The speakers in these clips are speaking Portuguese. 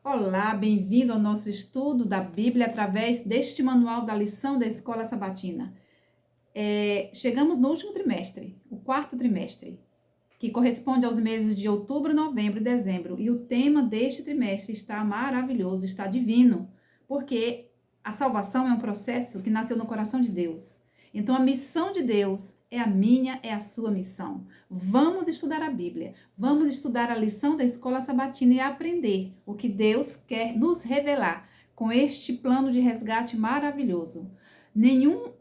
Olá, bem-vindo ao nosso estudo da Bíblia através deste manual da lição da Escola Sabatina. Chegamos no último trimestre, o quarto trimestre, que corresponde aos meses de outubro, novembro e dezembro. E o tema deste trimestre está maravilhoso, está divino, porque a salvação é um processo que nasceu no coração de Deus. Então, a missão de Deus é a minha, é a sua missão. Vamos estudar a Bíblia, vamos estudar a lição da Escola Sabatina e aprender o que Deus quer nos revelar com este plano de resgate maravilhoso. Nenhum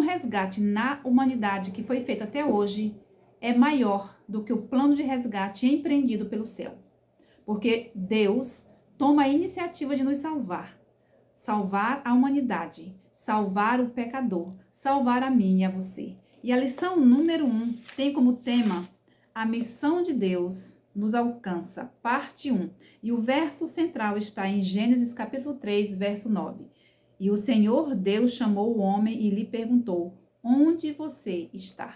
resgate na humanidade que foi feito até hoje é maior do que o plano de resgate empreendido pelo céu. Porque Deus toma a iniciativa de nos salvar. Salvar a humanidade, salvar o pecador, salvar a mim e a você. E a lição número 1 tem como tema a missão de Deus nos alcança, parte 1. E o verso central está em Gênesis capítulo 3, verso 9. E o Senhor Deus chamou o homem e lhe perguntou: onde você está?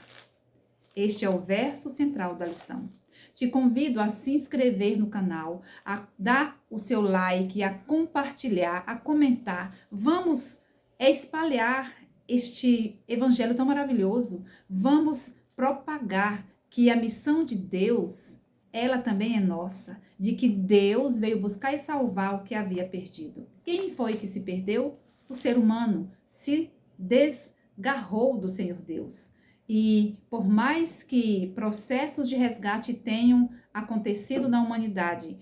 Este é o verso central da lição. Te convido a se inscrever no canal, a dar o seu like, a compartilhar, a comentar. Vamos espalhar este evangelho tão maravilhoso. Vamos propagar que a missão de Deus, ela também é nossa, de que Deus veio buscar e salvar o que havia perdido. Quem foi que se perdeu? O ser humano se desgarrou do Senhor Deus. E por mais que processos de resgate tenham acontecido na humanidade,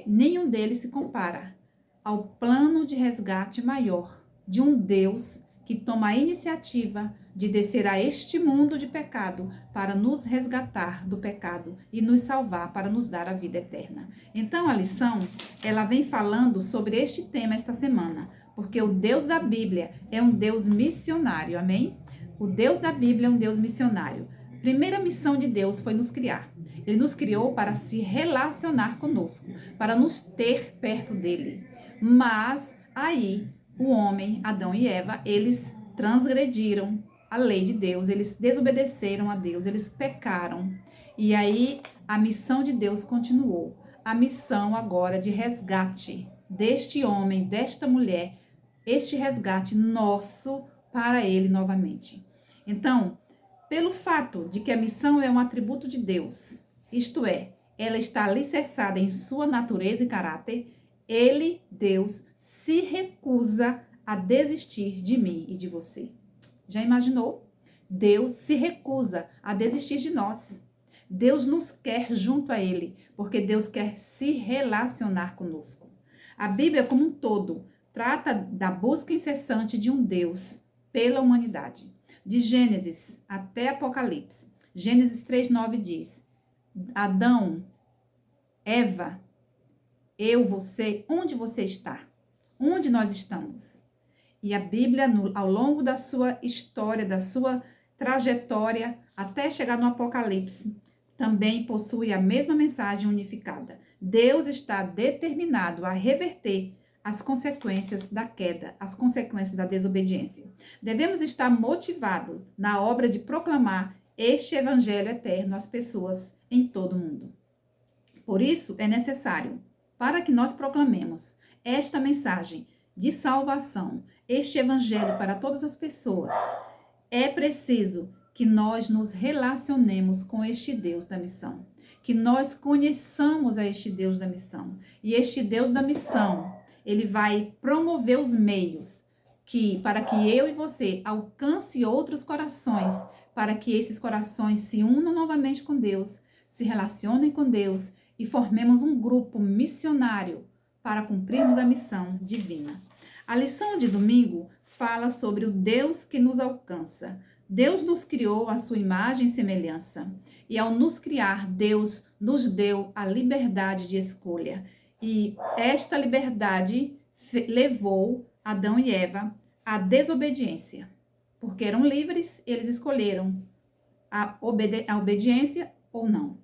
nenhum deles se compara ao plano de resgate maior de um Deus que toma a iniciativa de descer a este mundo de pecado para nos resgatar do pecado e nos salvar para nos dar a vida eterna. Então a lição, ela vem falando sobre este tema esta semana, porque o Deus da Bíblia é um Deus missionário, amém? O Deus da Bíblia é um Deus missionário. Primeira missão de Deus foi nos criar. Ele nos criou para se relacionar conosco, para nos ter perto dele. Mas aí o homem, Adão e Eva, eles transgrediram a lei de Deus, eles desobedeceram a Deus, eles pecaram. E aí a missão de Deus continuou. A missão agora de resgate deste homem, desta mulher, este resgate nosso para ele novamente. Então, pelo fato de que a missão é um atributo de Deus, isto é, ela está alicerçada em sua natureza e caráter, ele, Deus, se recusa a desistir de mim e de você. Já imaginou? Deus se recusa a desistir de nós. Deus nos quer junto a ele, porque Deus quer se relacionar conosco. A Bíblia como um todo trata da busca incessante de um Deus pela humanidade. De Gênesis até Apocalipse. Gênesis 3:9 diz: Adão, Eva, eu, você, onde você está? Onde nós estamos? E a Bíblia, ao longo da sua história, da sua trajetória, até chegar no Apocalipse, também possui a mesma mensagem unificada. Deus está determinado a reverter as consequências da queda, as consequências da desobediência. Devemos estar motivados na obra de proclamar este evangelho eterno às pessoas em todo o mundo. Por isso, é necessário, para que nós proclamemos esta mensagem de salvação, este evangelho para todas as pessoas, é preciso que nós nos relacionemos com este Deus da missão, que nós conheçamos a este Deus da missão. E este Deus da missão, ele vai promover os meios para que eu e você alcance outros corações, para que esses corações se unam novamente com Deus, se relacionem com Deus e formemos um grupo missionário para cumprirmos a missão divina. A lição de domingo fala sobre o Deus que nos alcança. Deus nos criou à sua imagem e semelhança. E ao nos criar, Deus nos deu a liberdade de escolha. E esta liberdade levou Adão e Eva à desobediência. Porque eram livres, eles escolheram a obediência ou não.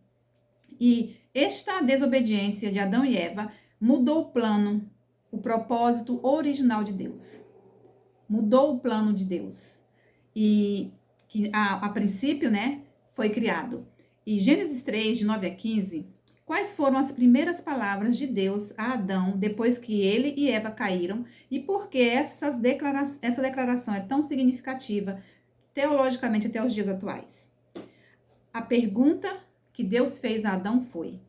E esta desobediência de Adão e Eva mudou o plano, o propósito original de Deus. Mudou o plano de Deus. E que a princípio, né, foi criado. E Gênesis 3, de 9 a 15, Quais foram as primeiras palavras de Deus a Adão depois que ele e Eva caíram e por que essa declaração é tão significativa teologicamente até os dias atuais? A pergunta que Deus fez a Adão foi: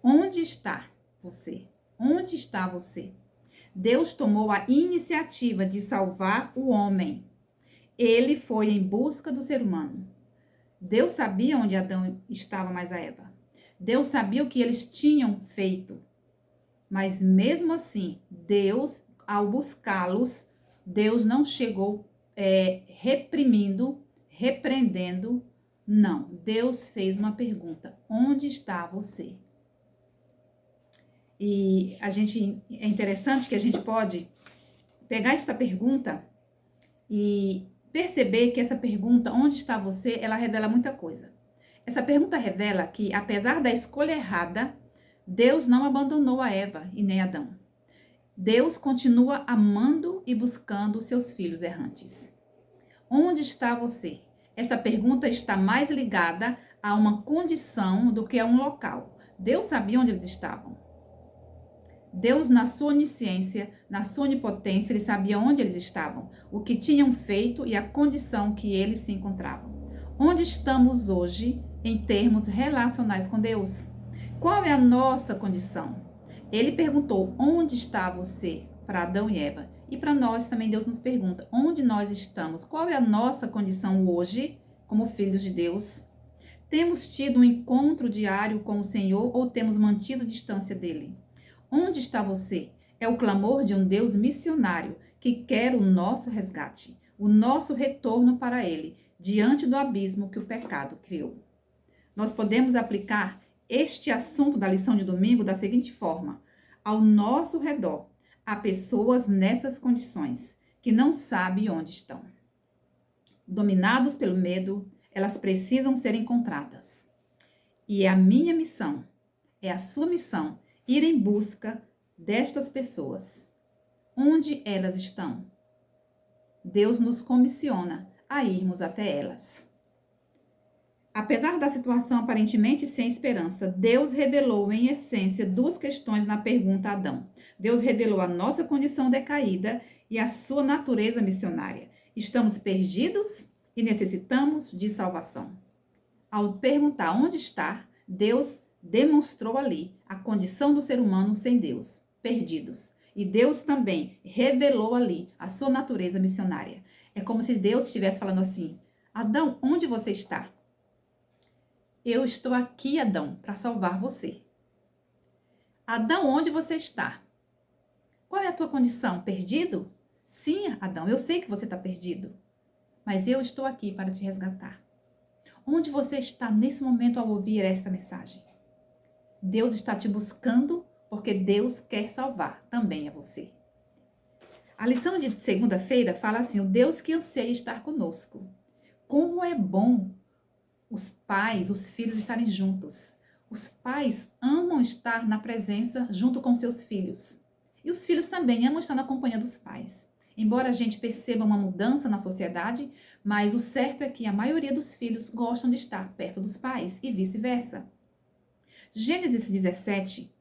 onde está você? Onde está você? Deus tomou a iniciativa de salvar o homem. Ele foi em busca do ser humano. Deus sabia onde Adão estava, mais a Eva. Deus sabia o que eles tinham feito. Mas mesmo assim, Deus, ao buscá-los, Deus não chegou reprimindo, repreendendo. Não, Deus fez uma pergunta: onde está você? E é interessante que a gente pode pegar esta pergunta e perceber que essa pergunta, onde está você, ela revela muita coisa. Essa pergunta revela que, apesar da escolha errada, Deus não abandonou a Eva e nem Adão. Deus continua amando e buscando seus filhos errantes. Onde está você? Essa pergunta está mais ligada a uma condição do que a um local. Deus sabia onde eles estavam. Deus, na sua onisciência, na sua onipotência, ele sabia onde eles estavam, o que tinham feito e a condição que eles se encontravam. Onde estamos hoje em termos relacionais com Deus? Qual é a nossa condição? Ele perguntou: onde está você? Para Adão e Eva. E para nós também Deus nos pergunta: onde nós estamos? Qual é a nossa condição hoje como filhos de Deus? Temos tido um encontro diário com o Senhor ou temos mantido distância dele? Onde está você? É o clamor de um Deus missionário que quer o nosso resgate, o nosso retorno para ele, diante do abismo que o pecado criou. Nós podemos aplicar este assunto da lição de domingo da seguinte forma: ao nosso redor há pessoas nessas condições que não sabem onde estão. Dominados pelo medo, elas precisam ser encontradas. E é a minha missão, é a sua missão, ir em busca destas pessoas. Onde elas estão? Deus nos comissiona a irmos até elas. Apesar da situação aparentemente sem esperança, Deus revelou em essência duas questões na pergunta a Adão. Deus revelou a nossa condição decaída e a sua natureza missionária. Estamos perdidos e necessitamos de salvação. Ao perguntar onde está, Deus demonstrou ali a condição do ser humano sem Deus, perdidos. E Deus também revelou ali a sua natureza missionária. É como se Deus estivesse falando assim: Adão, onde você está? Eu estou aqui, Adão, para salvar você. Adão, onde você está? Qual é a tua condição? Perdido? Sim, Adão, eu sei que você está perdido, mas eu estou aqui para te resgatar. Onde você está nesse momento ao ouvir esta mensagem? Deus está te buscando porque Deus quer salvar também a você. A lição de segunda-feira fala assim: o Deus que anseia estar conosco. Como é bom os pais, os filhos estarem juntos. Os pais amam estar na presença junto com seus filhos. E os filhos também amam estar na companhia dos pais. Embora a gente perceba uma mudança na sociedade, mas o certo é que a maioria dos filhos gostam de estar perto dos pais e vice-versa. Gênesis 17,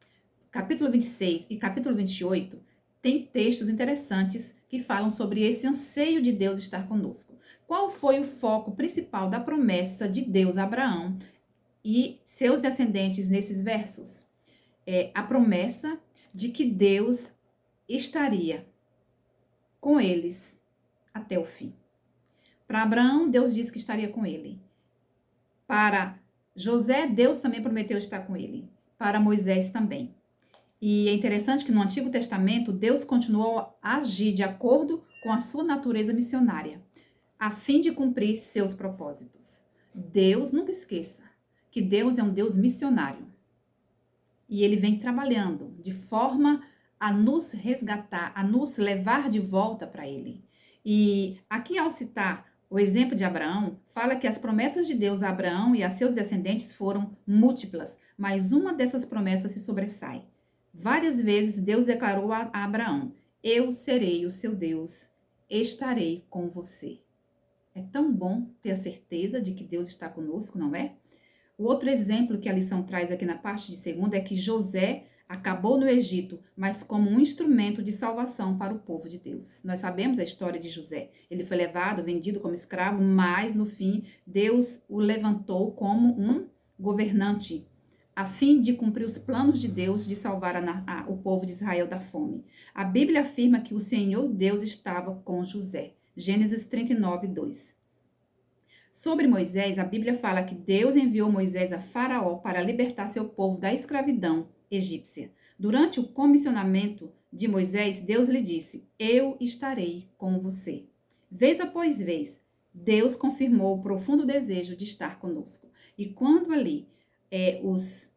capítulo 26 e capítulo 28 tem textos interessantes que falam sobre esse anseio de Deus estar conosco. Qual foi o foco principal da promessa de Deus a Abraão e seus descendentes nesses versos? A promessa de que Deus estaria com eles até o fim. Para Abraão, Deus disse que estaria com ele. Para José, Deus também prometeu estar com ele. Para Moisés também. E é interessante que no Antigo Testamento, Deus continuou a agir de acordo com a sua natureza missionária, a fim de cumprir seus propósitos. Deus, nunca esqueça que Deus é um Deus missionário. E ele vem trabalhando de forma a nos resgatar, a nos levar de volta para ele. E aqui, ao citar o exemplo de Abraão, fala que as promessas de Deus a Abraão e a seus descendentes foram múltiplas, mas uma dessas promessas se sobressai. Várias vezes Deus declarou a Abraão: eu serei o seu Deus, estarei com você. É tão bom ter a certeza de que Deus está conosco, não é? O outro exemplo que a lição traz aqui na parte de segunda é que José acabou no Egito, mas como um instrumento de salvação para o povo de Deus. Nós sabemos a história de José. Ele foi levado, vendido como escravo, mas no fim Deus o levantou como um governante, a fim de cumprir os planos de Deus de salvar o povo de Israel da fome. A Bíblia afirma que o Senhor Deus estava com José. Gênesis 39, 2. Sobre Moisés, a Bíblia fala que Deus enviou Moisés a Faraó para libertar seu povo da escravidão egípcia. Durante o comissionamento de Moisés, Deus lhe disse: eu estarei com você. Vez após vez, Deus confirmou o profundo desejo de estar conosco. E quando ali os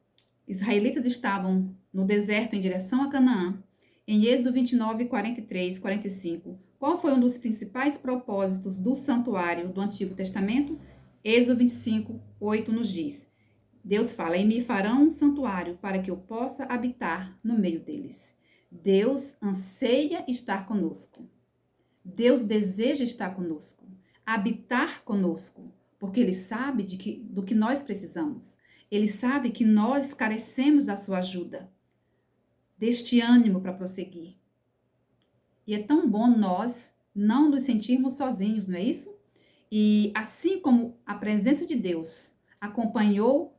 israelitas estavam no deserto em direção a Canaã, em Êxodo 29, 43, 45, qual foi um dos principais propósitos do santuário do Antigo Testamento? Êxodo 25, 8 nos diz: Deus fala, e me farão um santuário para que eu possa habitar no meio deles. Deus anseia estar conosco. Deus deseja estar conosco, habitar conosco, porque Ele sabe do que nós precisamos. Ele sabe que nós carecemos da sua ajuda, deste ânimo para prosseguir. E é tão bom nós não nos sentirmos sozinhos, não é isso? E assim como a presença de Deus acompanhou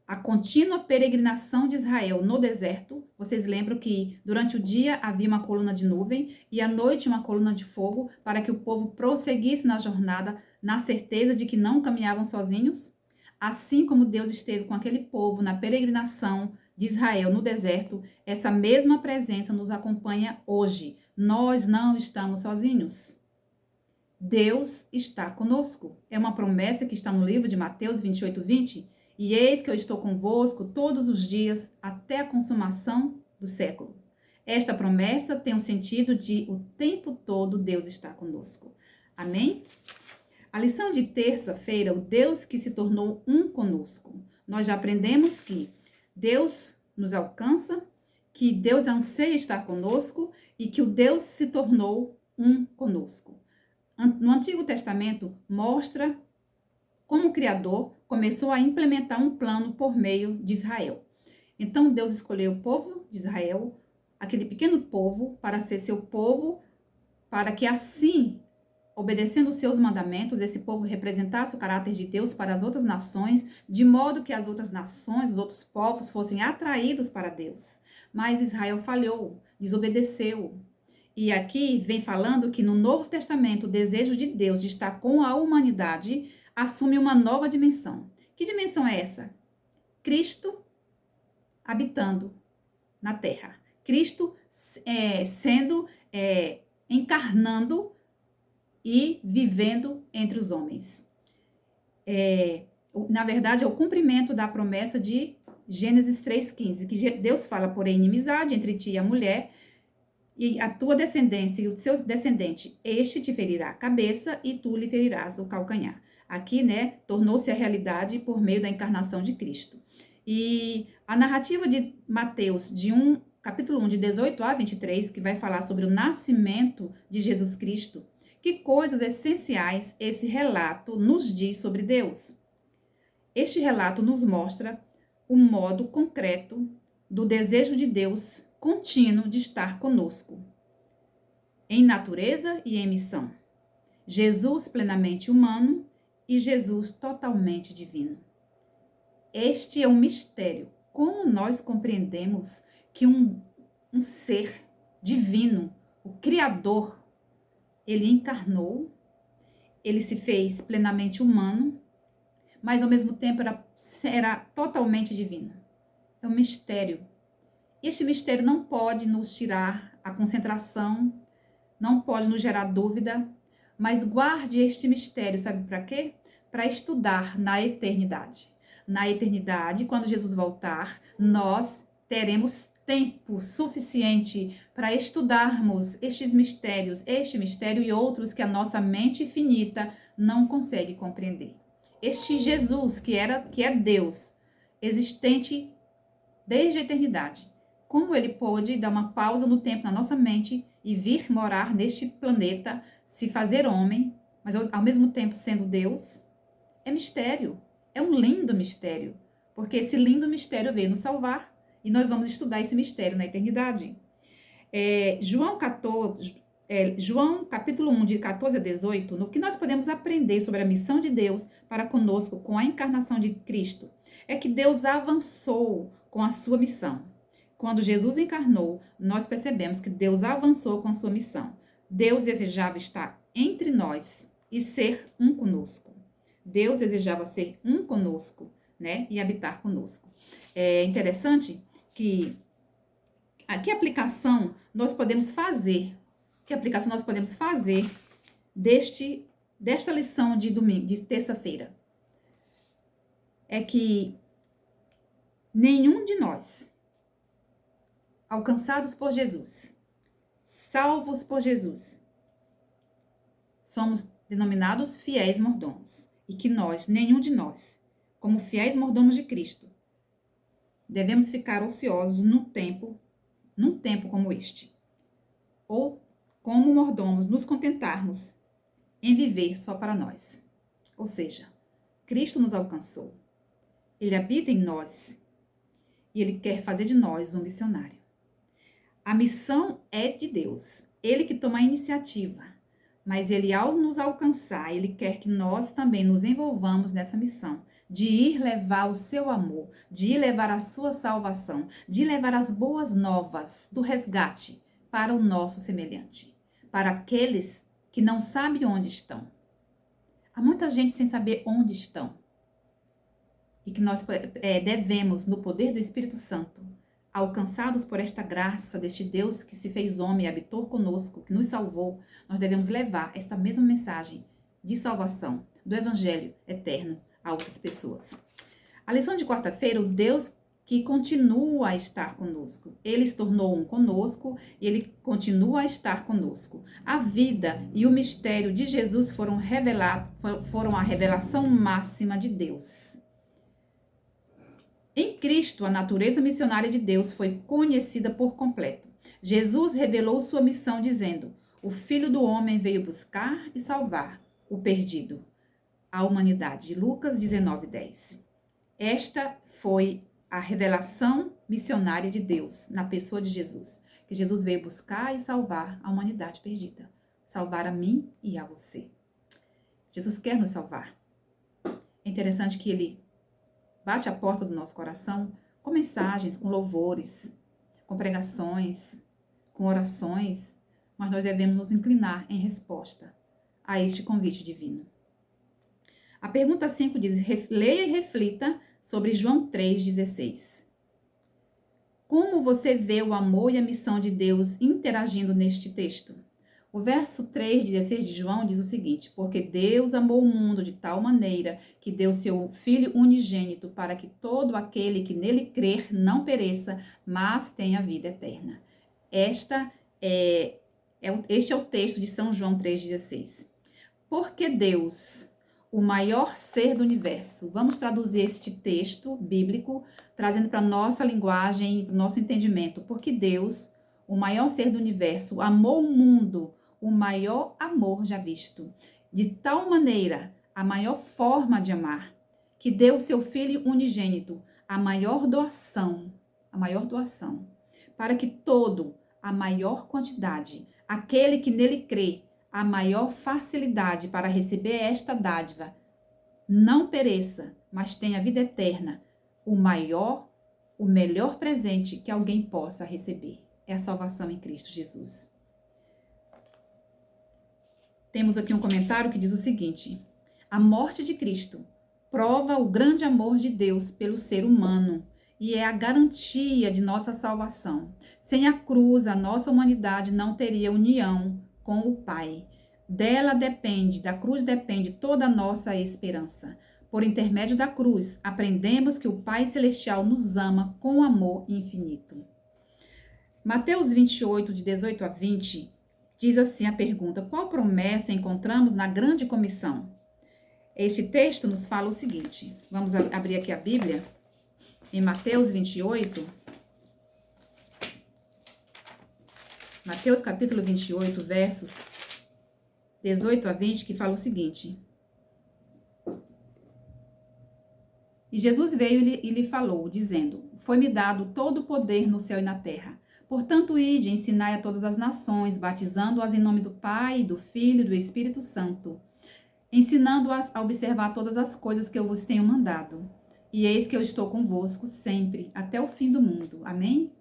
a contínua peregrinação de Israel no deserto, vocês lembram que durante o dia havia uma coluna de nuvem e à noite uma coluna de fogo para que o povo prosseguisse na jornada na certeza de que não caminhavam sozinhos? Assim como Deus esteve com aquele povo na peregrinação de Israel no deserto, essa mesma presença nos acompanha hoje. Nós não estamos sozinhos. Deus está conosco. É uma promessa que está no livro de Mateus 28, 20. E eis que eu estou convosco todos os dias até a consumação do século. Esta promessa tem o sentido de o tempo todo Deus está conosco. Amém? A lição de terça-feira, o Deus que se tornou um conosco. Nós já aprendemos que Deus nos alcança, que Deus anseia estar conosco e que o Deus se tornou um conosco. No Antigo Testamento, mostra como o Criador começou a implementar um plano por meio de Israel. Então, Deus escolheu o povo de Israel, aquele pequeno povo, para ser seu povo, para que assim, obedecendo os seus mandamentos, esse povo representasse o caráter de Deus para as outras nações, de modo que as outras nações, os outros povos fossem atraídos para Deus. Mas Israel falhou, desobedeceu. E aqui vem falando que no Novo Testamento o desejo de Deus de estar com a humanidade assume uma nova dimensão. Que dimensão é essa? Cristo habitando na terra. Cristo encarnando e vivendo entre os homens. Na verdade, é o cumprimento da promessa de Gênesis 3,15, que Deus fala, porém, inimizade entre ti e a mulher, e a tua descendência e o seu descendente, este te ferirá a cabeça e tu lhe ferirás o calcanhar. Aqui, tornou-se a realidade por meio da encarnação de Cristo. E a narrativa de Mateus, capítulo 1, de 18 a 23, que vai falar sobre o nascimento de Jesus Cristo, que coisas essenciais esse relato nos diz sobre Deus. Este relato nos mostra o modo concreto do desejo de Deus contínuo de estar conosco, em natureza e em missão. Jesus plenamente humano e Jesus totalmente divino. Este é um mistério. Como nós compreendemos que um ser divino, o Criador, ele encarnou, ele se fez plenamente humano, mas ao mesmo tempo era totalmente divino. É um mistério. Este mistério não pode nos tirar a concentração, não pode nos gerar dúvida, mas guarde este mistério, sabe para quê? Para estudar na eternidade. Na eternidade, quando Jesus voltar, nós teremos tempo suficiente para estudarmos estes mistérios, este mistério e outros que a nossa mente finita não consegue compreender. Este Jesus, que é Deus, existente desde a eternidade, como ele pôde dar uma pausa no tempo na nossa mente e vir morar neste planeta, se fazer homem, mas ao mesmo tempo sendo Deus, é mistério. É um lindo mistério, porque esse lindo mistério veio nos salvar e nós vamos estudar esse mistério na eternidade. João capítulo 1, de 14 a 18, no que nós podemos aprender sobre a missão de Deus para conosco com a encarnação de Cristo, é que Deus avançou com a sua missão. Quando Jesus encarnou, nós percebemos que Deus avançou com a sua missão. Deus desejava estar entre nós e ser um conosco. Deus desejava ser um conosco, né? E habitar conosco. É interessante que que aplicação nós podemos fazer? Que aplicação nós podemos fazer desta lição de domingo, de terça-feira? É que nenhum de nós, alcançados por Jesus, salvos por Jesus, somos denominados fiéis mordomos. E que nós, nenhum de nós, como fiéis mordomos de Cristo, devemos ficar ociosos num tempo como este. Ou, como mordomos, nos contentarmos em viver só para nós. Ou seja, Cristo nos alcançou. Ele habita em nós. E Ele quer fazer de nós um missionário. A missão é de Deus. Ele que toma a iniciativa. Mas Ele, ao nos alcançar, Ele quer que nós também nos envolvamos nessa missão. De ir levar o seu amor, de ir levar a sua salvação, de levar as boas novas do resgate para o nosso semelhante, para aqueles que não sabem onde estão. Há muita gente sem saber onde estão. E que nós devemos, no poder do Espírito Santo, alcançados por esta graça deste Deus que se fez homem e habitou conosco, que nos salvou, nós devemos levar esta mesma mensagem de salvação, do Evangelho eterno, a outras pessoas. A lição de quarta-feira, o Deus que continua a estar conosco. Ele se tornou um conosco e Ele continua a estar conosco. A vida e o mistério de Jesus foram a revelação máxima de Deus. Em Cristo, a natureza missionária de Deus foi conhecida por completo. Jesus revelou sua missão dizendo: o Filho do Homem veio buscar e salvar o perdido, a humanidade. Lucas 19:10. Esta foi a revelação missionária de Deus na pessoa de Jesus, que Jesus veio buscar e salvar a humanidade perdida, salvar a mim e a você. Jesus quer nos salvar. É interessante que Ele bate a porta do nosso coração com mensagens, com louvores, com pregações, com orações, mas nós devemos nos inclinar em resposta a este convite divino. A pergunta 5 diz: leia e reflita sobre João 3,16. Como você vê o amor e a missão de Deus interagindo neste texto? O verso 3,16 de João diz o seguinte: porque Deus amou o mundo de tal maneira que deu seu Filho unigênito para que todo aquele que nele crer não pereça, mas tenha vida eterna. Este é o texto de São João 3,16. Porque Deus, o maior ser do universo. Vamos traduzir este texto bíblico, trazendo para a nossa linguagem, para o nosso entendimento. Porque Deus, o maior ser do universo, amou o mundo, o maior amor já visto. De tal maneira, a maior forma de amar, que deu seu Filho unigênito, a maior doação, para que todo, a maior quantidade, aquele que nele crê, a maior facilidade para receber esta dádiva, não pereça, mas tenha vida eterna, o melhor presente que alguém possa receber é a salvação em Cristo Jesus. Temos aqui um comentário que diz o seguinte: a morte de Cristo prova o grande amor de Deus pelo ser humano e é a garantia de nossa salvação. Sem a cruz, a nossa humanidade não teria união com o Pai. Da cruz depende toda a nossa esperança. Por intermédio da cruz, aprendemos que o Pai Celestial nos ama com amor infinito. Mateus 28, de 18 a 20, diz assim a pergunta: qual promessa encontramos na grande comissão? Este texto nos fala o seguinte, vamos abrir aqui a Bíblia, em Mateus 28, Mateus capítulo 28, versos 18 a 20, que fala o seguinte: E Jesus veio e lhe falou, dizendo: Foi-me dado todo o poder no céu e na terra. Portanto, ide, ensinai a todas as nações, batizando-as em nome do Pai, do Filho e do Espírito Santo, ensinando-as a observar todas as coisas que eu vos tenho mandado. E eis que eu estou convosco sempre, até o fim do mundo. Amém?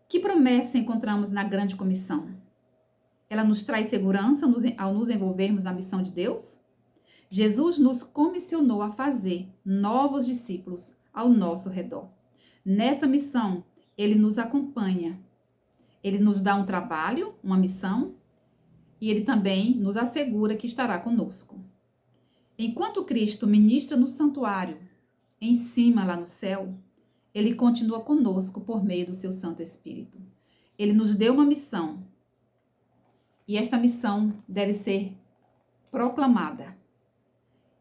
Que promessa encontramos na grande comissão? Ela nos traz segurança ao nos envolvermos na missão de Deus? Jesus nos comissionou a fazer novos discípulos ao nosso redor. Nessa missão, ele nos acompanha. Ele nos dá um trabalho, uma missão, e ele também nos assegura que estará conosco. Enquanto Cristo ministra no santuário, em cima lá no céu, ele continua conosco por meio do seu Santo Espírito. Ele nos deu uma missão, e esta missão deve ser proclamada.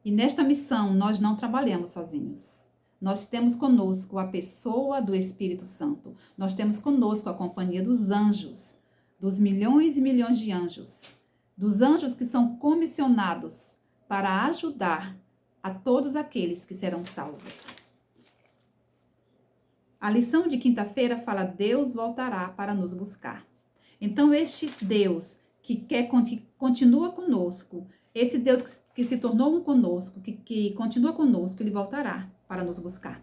E nesta missão nós não trabalhamos sozinhos. Nós temos conosco a pessoa do Espírito Santo. Nós temos conosco a companhia dos anjos, dos milhões e milhões de anjos, dos anjos que são comissionados para ajudar a todos aqueles que serão salvos. A lição de quinta-feira fala: Deus voltará para nos buscar. Então, este Deus que continua conosco, esse Deus que se tornou um conosco, que continua conosco, ele voltará para nos buscar.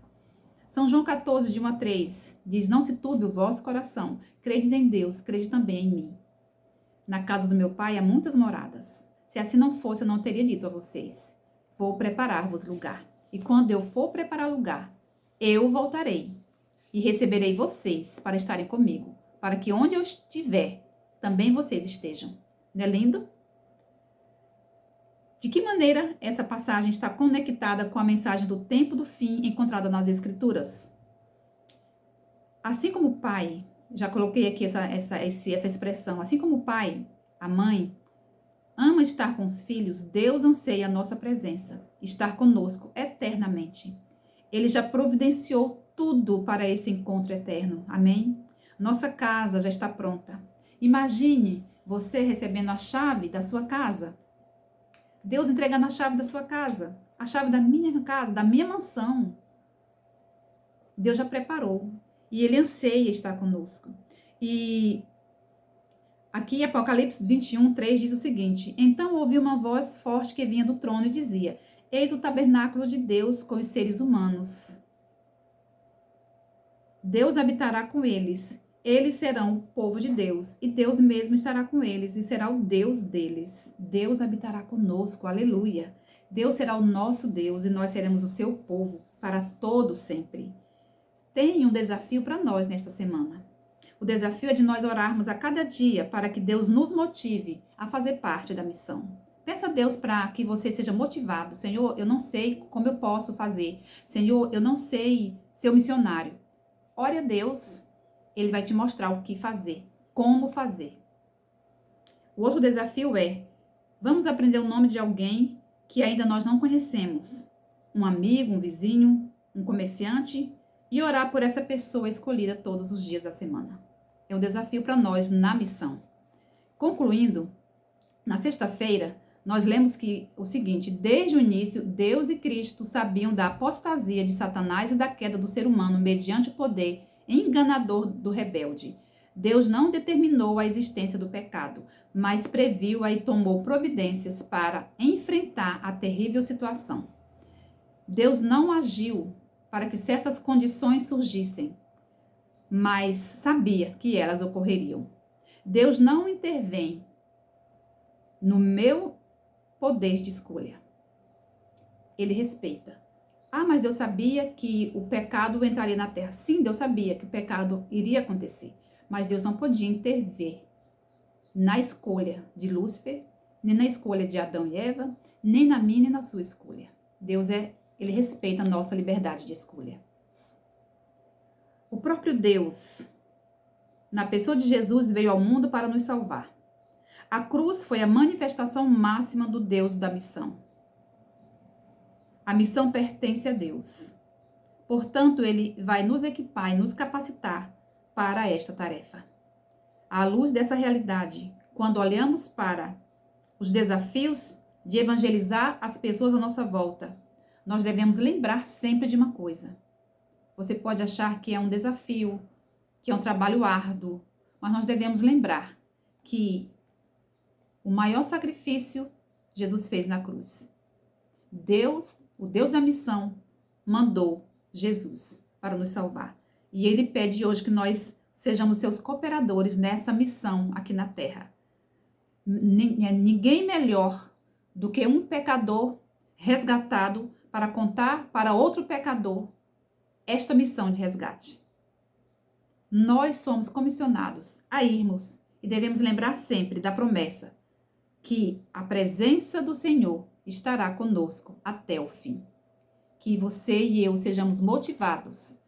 São João 14, de 1 a 3, diz: Não se turbe o vosso coração, credes em Deus, crede também em mim. Na casa do meu pai há muitas moradas. Se assim não fosse, eu não teria dito a vocês: Vou preparar-vos lugar. E quando eu for preparar lugar, eu voltarei e receberei vocês para estarem comigo, para que onde eu estiver, também vocês estejam. Não é lindo? De que maneira essa passagem está conectada com a mensagem do tempo do fim encontrada nas Escrituras? Assim como o pai, já coloquei aqui essa expressão, assim como o pai, a mãe, ama estar com os filhos, Deus anseia a nossa presença, estar conosco eternamente. Ele já providenciou tudo para esse encontro eterno. Amém? Nossa casa já está pronta. Imagine você recebendo a chave da sua casa. Deus entregando a chave da sua casa, a chave da minha casa, da minha mansão. Deus já preparou e ele anseia estar conosco. E aqui Apocalipse 21, 3 diz o seguinte: Então ouvi uma voz forte que vinha do trono e dizia: Eis o tabernáculo de Deus com os seres humanos. Deus habitará com eles. Eles serão o povo de Deus, e Deus mesmo estará com eles, e será o Deus deles. Deus habitará conosco, aleluia. Deus será o nosso Deus, e nós seremos o seu povo para todo sempre. Tem um desafio para nós nesta semana. O desafio é de nós orarmos a cada dia para que Deus nos motive a fazer parte da missão. Peça a Deus para que você seja motivado. Senhor, eu não sei como eu posso fazer. Senhor, eu não sei ser missionário. Ore a Deus. Ele vai te mostrar o que fazer, como fazer. O outro desafio é: vamos aprender o nome de alguém que ainda nós não conhecemos. Um amigo, um vizinho, um comerciante, e orar por essa pessoa escolhida todos os dias da semana. É um desafio para nós na missão. Concluindo, na sexta-feira, nós lemos o seguinte: desde o início, Deus e Cristo sabiam da apostasia de Satanás e da queda do ser humano mediante o poder enganador do rebelde. Deus não determinou a existência do pecado, mas previu-a e tomou providências para enfrentar a terrível situação. Deus não agiu para que certas condições surgissem, mas sabia que elas ocorreriam. Deus não intervém no meu poder de escolha. Ele respeita. Ah, mas Deus sabia que o pecado entraria na terra. Sim, Deus sabia que o pecado iria acontecer. Mas Deus não podia intervir na escolha de Lúcifer, nem na escolha de Adão e Eva, nem na minha nem na sua escolha. Ele respeita a nossa liberdade de escolha. O próprio Deus, na pessoa de Jesus, veio ao mundo para nos salvar. A cruz foi a manifestação máxima do Deus da missão. A missão pertence a Deus. Portanto, Ele vai nos equipar e nos capacitar para esta tarefa. À luz dessa realidade, quando olhamos para os desafios de evangelizar as pessoas à nossa volta, nós devemos lembrar sempre de uma coisa. Você pode achar que é um desafio, que é um trabalho árduo, mas nós devemos lembrar que o maior sacrifício Jesus fez na cruz. Deus, o Deus da missão, mandou Jesus para nos salvar. E Ele pede hoje que nós sejamos seus cooperadores nessa missão aqui na terra. Ninguém melhor do que um pecador resgatado para contar para outro pecador esta missão de resgate. Nós somos comissionados a irmos e devemos lembrar sempre da promessa que a presença do Senhor estará conosco até o fim. Que você e eu sejamos motivados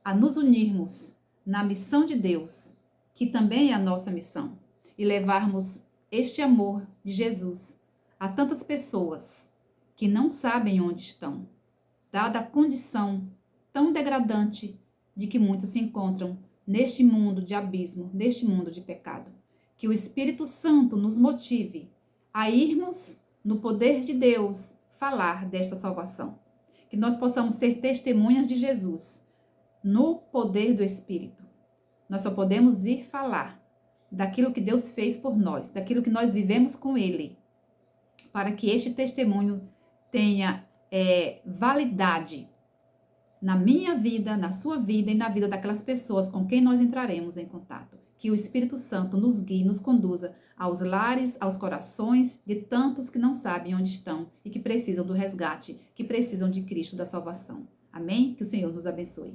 a nos unirmos na missão de Deus, que também é a nossa missão, e levarmos este amor de Jesus a tantas pessoas que não sabem onde estão, dada a condição tão degradante de que muitos se encontram neste mundo de abismo, neste mundo de pecado. Que o Espírito Santo nos motive a irmos no poder de Deus falar desta salvação. Que nós possamos ser testemunhas de Jesus no poder do Espírito. Nós só podemos ir falar daquilo que Deus fez por nós, daquilo que nós vivemos com Ele, para que este testemunho tenha validade na minha vida, na sua vida e na vida daquelas pessoas com quem nós entraremos em contato. Que o Espírito Santo nos guie, nos conduza aos lares, aos corações de tantos que não sabem onde estão e que precisam do resgate, que precisam de Cristo da salvação. Amém? Que o Senhor nos abençoe.